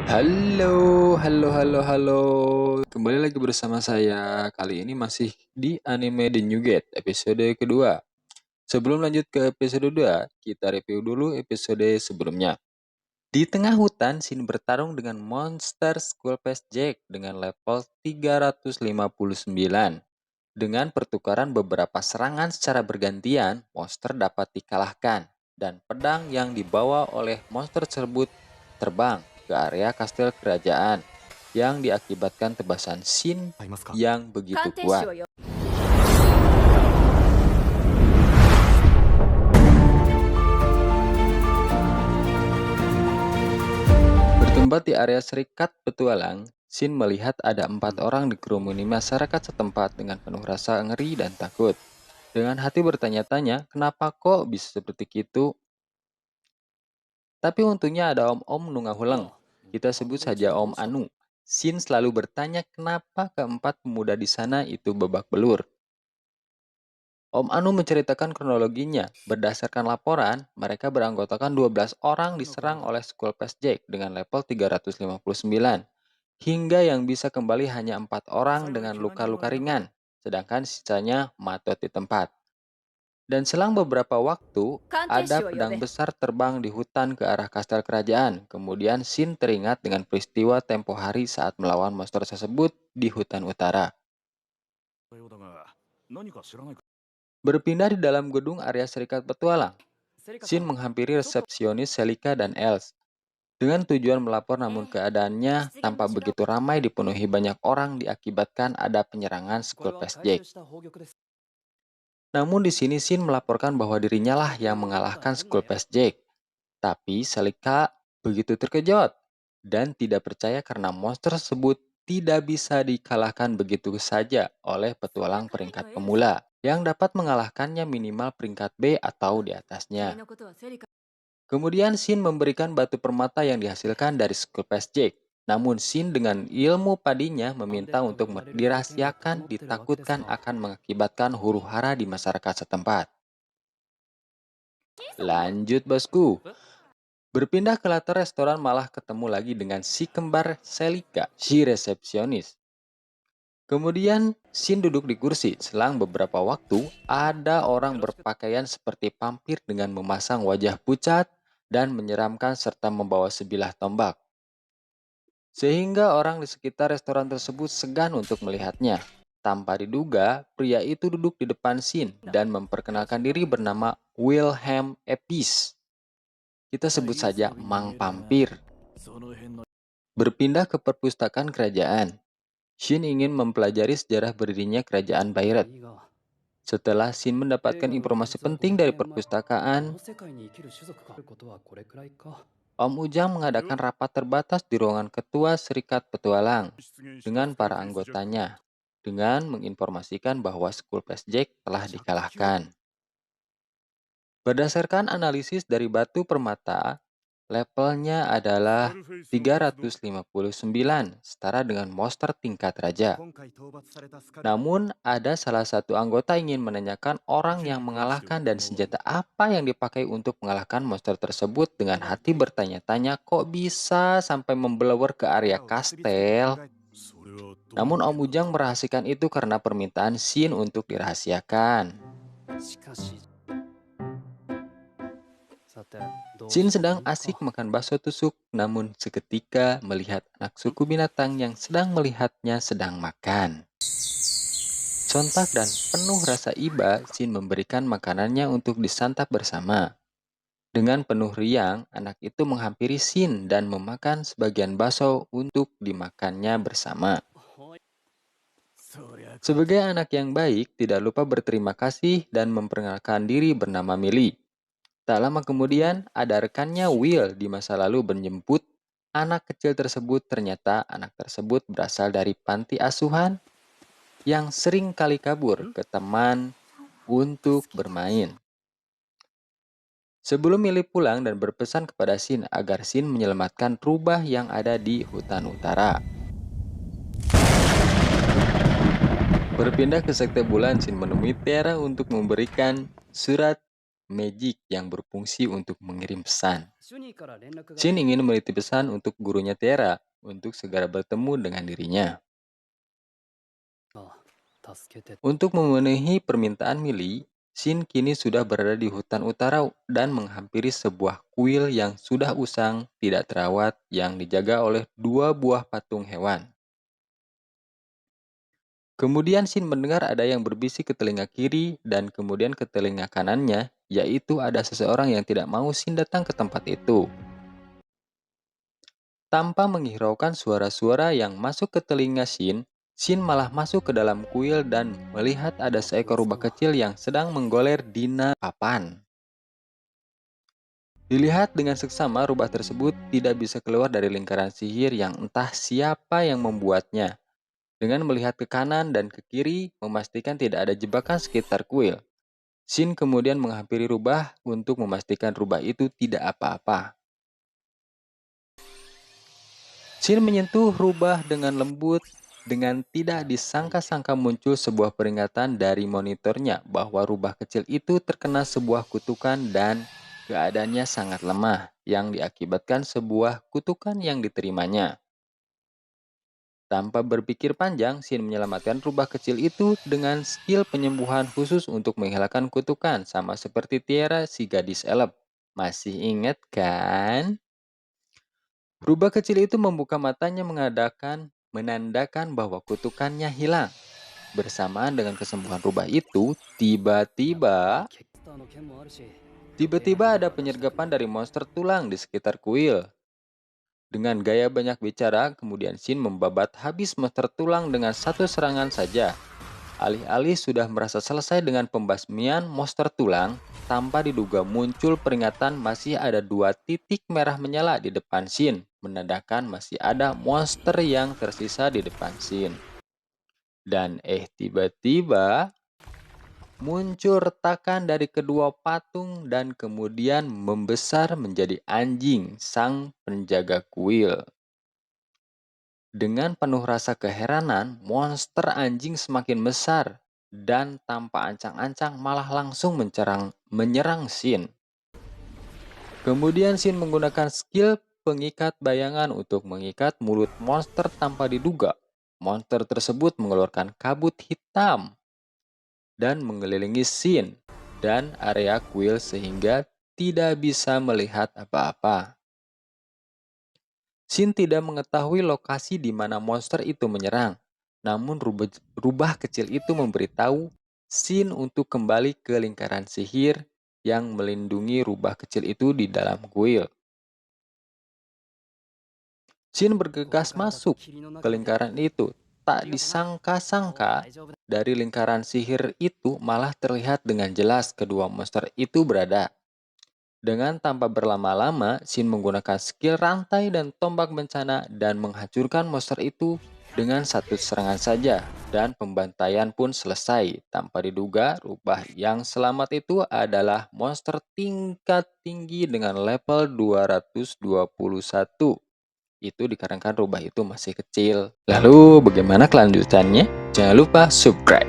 Halo, halo, halo, halo. Kembali lagi bersama saya. Kali ini masih di Anime The New Gate, episode kedua. Sebelum lanjut ke episode 2, kita review dulu episode sebelumnya. Di tengah hutan, Shin bertarung dengan monster Skull Face Jack dengan level 359. Dengan pertukaran beberapa serangan secara bergantian, monster dapat dikalahkan, dan pedang yang dibawa oleh monster tersebut terbang ke area kastil kerajaan yang diakibatkan tebasan Shin yang begitu kuat. Bertempat di area Serikat Petualang, Shin melihat ada 4 orang dikerumuni masyarakat setempat dengan penuh rasa ngeri dan takut. Dengan hati bertanya-tanya, kenapa kok bisa seperti itu? Tapi untungnya ada Om-Om Nungahuleng. Kita sebut saja Om Anu. Shin selalu bertanya kenapa keempat pemuda di sana itu babak belur. Om Anu menceritakan kronologinya. Berdasarkan laporan, mereka beranggotakan 12 orang diserang oleh Skullface Jack dengan level 359. Hingga yang bisa kembali hanya 4 orang dengan luka-luka ringan, sedangkan sisanya matot di tempat. Dan selang beberapa waktu, ada pedang besar terbang di hutan ke arah kastel kerajaan. Kemudian Shin teringat dengan peristiwa tempo hari saat melawan monster tersebut di hutan utara. Berpindah di dalam gedung area Serikat Petualang, Shin menghampiri resepsionis Selika dan Els. Dengan tujuan melapor namun keadaannya tampak begitu ramai dipenuhi banyak orang diakibatkan ada penyerangan Skullface Jack. Namun di sini Shin melaporkan bahwa dirinya lah yang mengalahkan Skullface Jack. Tapi Selika begitu terkejut dan tidak percaya karena monster tersebut tidak bisa dikalahkan begitu saja oleh petualang peringkat pemula yang dapat mengalahkannya minimal peringkat B atau di atasnya. Kemudian Shin memberikan batu permata yang dihasilkan dari Skullface Jack. Namun Shin dengan ilmu padinya meminta untuk dirahasiakan ditakutkan akan mengakibatkan huru-hara di masyarakat setempat. Lanjut bosku. Berpindah ke latar restoran malah ketemu lagi dengan si kembar Selika, si resepsionis. Kemudian Shin duduk di kursi. Selang beberapa waktu, ada orang berpakaian seperti vampir dengan memasang wajah pucat dan menyeramkan serta membawa sebilah tombak. Sehingga orang di sekitar restoran tersebut segan untuk melihatnya. Tanpa diduga, pria itu duduk di depan Shin dan memperkenalkan diri bernama Wilhelm Epis. Kita sebut saja Mang Pampir. Berpindah ke perpustakaan kerajaan, Shin ingin mempelajari sejarah berdirinya kerajaan Bayret. Setelah Shin mendapatkan informasi penting dari perpustakaan, Om Ujang mengadakan rapat terbatas di ruangan ketua Serikat Petualang dengan para anggotanya, dengan menginformasikan bahwa Skullface Jack telah dikalahkan. Berdasarkan analisis dari batu permata, levelnya adalah 359, setara dengan monster tingkat raja. Namun, ada salah satu anggota ingin menanyakan orang yang mengalahkan dan senjata apa yang dipakai untuk mengalahkan monster tersebut. Dengan hati bertanya-tanya kok bisa sampai membelawar ke area kastel. Namun Om Ujang merahasiakan itu karena permintaan Shin untuk dirahasiakan. Shin sedang asik makan bakso tusuk, namun seketika melihat anak suku binatang yang sedang melihatnya sedang makan. Sontak dan penuh rasa iba, Shin memberikan makanannya untuk disantap bersama. Dengan penuh riang, anak itu menghampiri Shin dan memakan sebagian bakso untuk dimakannya bersama. Sebagai anak yang baik, tidak lupa berterima kasih dan memperkenalkan diri bernama Millie. Tak lama kemudian, ada rekannya Will di masa lalu menjemput anak kecil tersebut. Ternyata anak tersebut berasal dari panti asuhan yang sering kali kabur ke teman untuk bermain. Sebelum Millie pulang dan berpesan kepada Shin agar Shin menyelamatkan rubah yang ada di hutan utara. Berpindah ke sekte bulan, Shin menemui Terra untuk memberikan surat magic yang berfungsi untuk mengirim pesan. 主任から連絡が Shin ingin meneliti pesan untuk gurunya Tiara untuk segera bertemu dengan dirinya. 助けて Untuk memenuhi permintaan Millie, Shin kini sudah berada di hutan utara dan menghampiri sebuah kuil yang sudah usang, tidak terawat, yang dijaga oleh dua buah patung hewan. Kemudian Shin mendengar ada yang berbisik ke telinga kiri dan kemudian ke telinga kanannya, yaitu ada seseorang yang tidak mau Shin datang ke tempat itu. Tanpa menghiraukan suara-suara yang masuk ke telinga Shin, Shin malah masuk ke dalam kuil dan melihat ada seekor rubah kecil yang sedang menggoler di papan. Dilihat dengan seksama, rubah tersebut tidak bisa keluar dari lingkaran sihir yang entah siapa yang membuatnya. Dengan melihat ke kanan dan ke kiri, memastikan tidak ada jebakan sekitar kuil. Shin kemudian menghampiri rubah untuk memastikan rubah itu tidak apa-apa. Shin menyentuh rubah dengan lembut. Dengan tidak disangka-sangka muncul sebuah peringatan dari monitornya bahwa rubah kecil itu terkena sebuah kutukan dan keadaannya sangat lemah yang diakibatkan sebuah kutukan yang diterimanya. Tanpa berpikir panjang, Shin menyelamatkan rubah kecil itu dengan skill penyembuhan khusus untuk menghilangkan kutukan, sama seperti Tiara si gadis elf. Masih ingat kan? Rubah kecil itu membuka matanya menandakan bahwa kutukannya hilang. Bersamaan dengan kesembuhan rubah itu, やっぱり tiba-tiba キャスターの件もあるし予定 tiba-tiba 空き ada が出したく penyergapan ない dari monster tulang di sekitar kuil. Dengan gaya banyak bicara, kemudian Shin membabat habis monster tulang dengan satu serangan saja. Alih-alih sudah merasa selesai dengan pembasmian monster tulang, tanpa diduga muncul peringatan masih ada dua titik merah menyala di depan Shin, menandakan masih ada monster yang tersisa di depan Shin. Dan tiba-tiba muncul retakan dari kedua patung dan kemudian membesar menjadi anjing sang penjaga kuil. Dengan penuh rasa keheranan, monster anjing semakin besar dan tanpa ancang-ancang malah langsung menyerang Shin. Kemudian Shin menggunakan skill pengikat bayangan untuk mengikat mulut monster tanpa diduga. Monster tersebut mengeluarkan kabut hitam dan mengelilingi Shin dan area kuil sehingga tidak bisa melihat apa-apa. Shin tidak mengetahui lokasi di mana monster itu menyerang. Namun rubah kecil itu memberitahu Shin untuk kembali ke lingkaran sihir yang melindungi rubah kecil itu di dalam kuil. Shin ここ bergegas からだと masuk 霧の ke 中で lingkaran itu. Tak ありがとなもう disangka-sangka 大丈夫だ dari lingkaran sihir itu malah terlihat dengan jelas kedua monster itu berada. Dengan tanpa berlama-lama, Shin menggunakan skill rantai dan tombak bencana dan menghancurkan monster itu dengan satu serangan saja. Dan pembantaian pun selesai. Tanpa diduga, rubah yang selamat itu adalah monster tingkat tinggi dengan level 221. Itu dikarenakan rubah itu masih kecil. Lalu bagaimana kelanjutannya? Jangan lupa subscribe.